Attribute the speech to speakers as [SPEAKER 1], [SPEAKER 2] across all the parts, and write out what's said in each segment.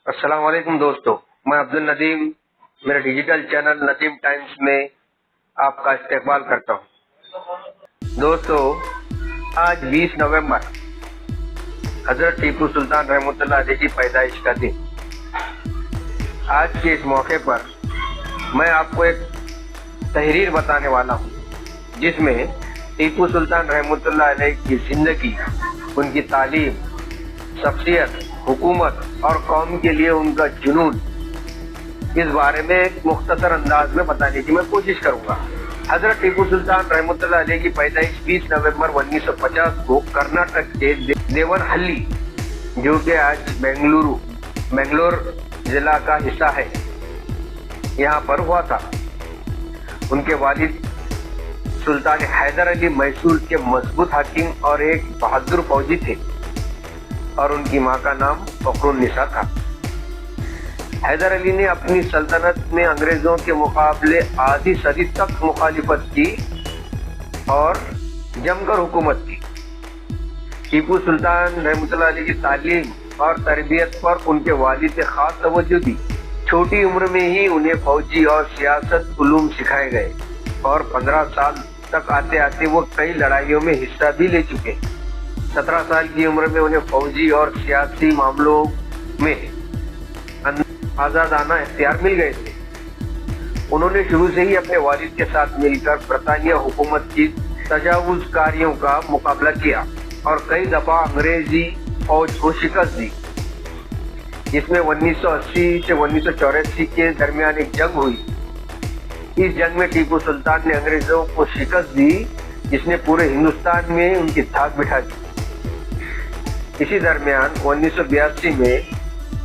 [SPEAKER 1] अस्सलाम वालेकुम दोस्तों, मैं अब्दुल नदीम मेरे डिजिटल चैनल नदीम टाइम्स में आपका इस्तकबाल करता हूँ। दोस्तों, आज 20 नवंबर हजरत टीपू सुल्तान रहमतुल्लाह अलैह की पैदाइश का दिन। आज के इस मौके पर मैं आपको एक तहरीर बताने वाला हूँ जिसमें टीपू सुल्तान रहमतुल्लाह अलैह की जिंदगी, उनकी तालीम, शख्सियत, हुकूमत और कौम के लिए उनका जुनून, इस बारे में एक मुख्तसर अंदाज में बताने की मैं कोशिश करूंगा। हजरत टीपू सुल्तान रहमतुल्लाह अलैह की पैदाइश 20 नवंबर 1950 को कर्नाटक के देवनहल्ली, जो कि आज बेंगलोर जिला का हिस्सा है, यहाँ पर हुआ था। उनके वालिद सुल्तान हैदर अली मैसूर के मजबूत हाकिम और एक बहादुर फौजी थे और उनकी मां का नाम फखरुन्निसा था। हैदर अली ने अपनी सल्तनत में अंग्रेजों के मुकाबले आधी सदी तक मुखालिफत की और जमकर हुकूमत की। टीपू सुल्तान रहमतुल्लाह अलैह की तालीम और तरबियत पर उनके वालिद ने खास तवज्जो दी। छोटी उम्र में ही उन्हें फौजी और सियासत उलूम सिखाए गए और 15 साल तक आते आते वो कई लड़ाइयों में हिस्सा भी ले चुके। 17 साल की उम्र में उन्हें फौजी और सियासी मामलों में आजादाना इख्तियार मिल गए थे। उन्होंने शुरू से ही अपने वालिद के साथ मिलकर ब्रिटानिया हुकूमत की तजावुज़कारियों का मुकाबला किया और कई दफा अंग्रेजी फौज को शिकस्त दी। इसमें 1980 से 1984 के दरमियान एक जंग हुई। इस जंग में टीपू सुल्तान ने अंग्रेजों को शिकस्त दी, जिसने पूरे हिंदुस्तान में उनकी धाक बिठा दी। इसी दरमियान 1982 में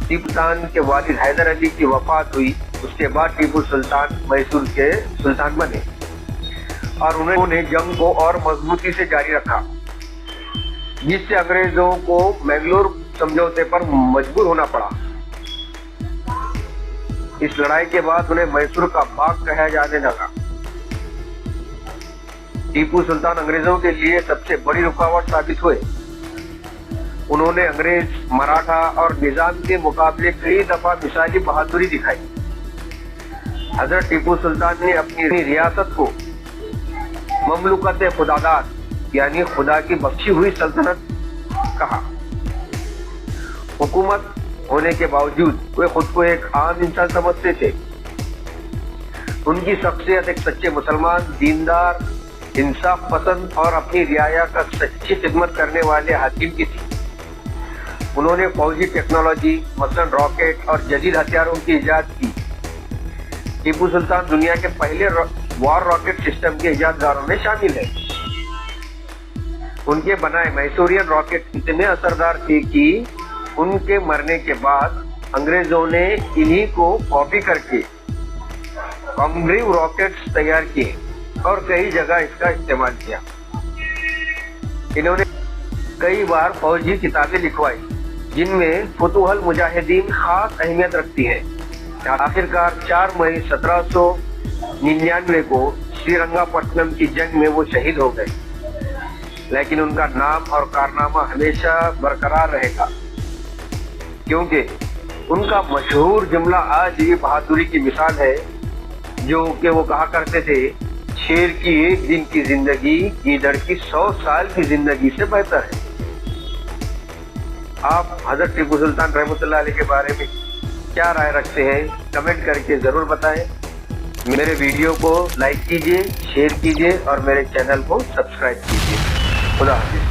[SPEAKER 1] टीपू सुल्तान के वालिद हैदर अली की वफात हुई। उसके बाद टीपू सुल्तान मैसूर के सुल्तान बने और उन्होंने जंग को और मजबूती से जारी रखा, जिससे अंग्रेजों को बेंगलोर समझौते पर मजबूर होना पड़ा। इस लड़ाई के बाद उन्हें मैसूर का बाग कहा जाने लगा। टीपू सुल्तान अंग्रेजों के लिए सबसे बड़ी रुकावट साबित हुए। उन्होंने अंग्रेज, मराठा और निजाम के मुकाबले कई दफा मिसाली बहादुरी दिखाई। हजरत टीपू सुल्तान ने अपनी रियासत को ममलुकत खुदादाद यानी खुदा की बख्शी हुई सल्तनत कहा। हुकूमत होने के बावजूद वे खुद को एक आम इंसान समझते थे। उनकी शख्सियत एक सच्चे मुसलमान, दीनदार, इंसाफ पसंद और अपनी रियाया का सच्ची खिदमत करने वाले हाकिम की थी। उन्होंने फौजी टेक्नोलॉजी, मसलन रॉकेट और जदीद हथियारों की इजाद की। टीपू सुल्तान दुनिया के पहले वॉर रॉकेट सिस्टम के इजादगारों में शामिल है। उनके बनाए मैसूरियन रॉकेट इतने असरदार थे कि उनके मरने के बाद अंग्रेजों ने इन्हीं को कॉपी करके कॉन्ग्रीव रॉकेट्स तैयार किए और कई जगह इसका इस्तेमाल किया। इन्होंने कई बार फौजी किताबें लिखवाई, जिनमें फुतुहल मुजाहिदीन खास अहमियत रखती है। आखिरकार 4 मई 1799 को श्रीरंगापट्टनम की जंग में वो शहीद हो गए, लेकिन उनका नाम और कारनामा हमेशा बरकरार रहेगा, क्योंकि उनका मशहूर जुमला आज भी बहादुरी की मिसाल है, जो कि वो कहा करते थे, शेर की एक दिन की जिंदगी गीदड़ की 100 साल की जिंदगी से बेहतर है। आप हजरत टीपू सुल्तान रहमतुल्लाह अलैह के बारे में क्या राय रखते हैं? कमेंट करके जरूर बताएं। मेरे वीडियो को लाइक कीजिए, शेयर कीजिए और मेरे चैनल को सब्सक्राइब कीजिए। खुदा हाफिज़।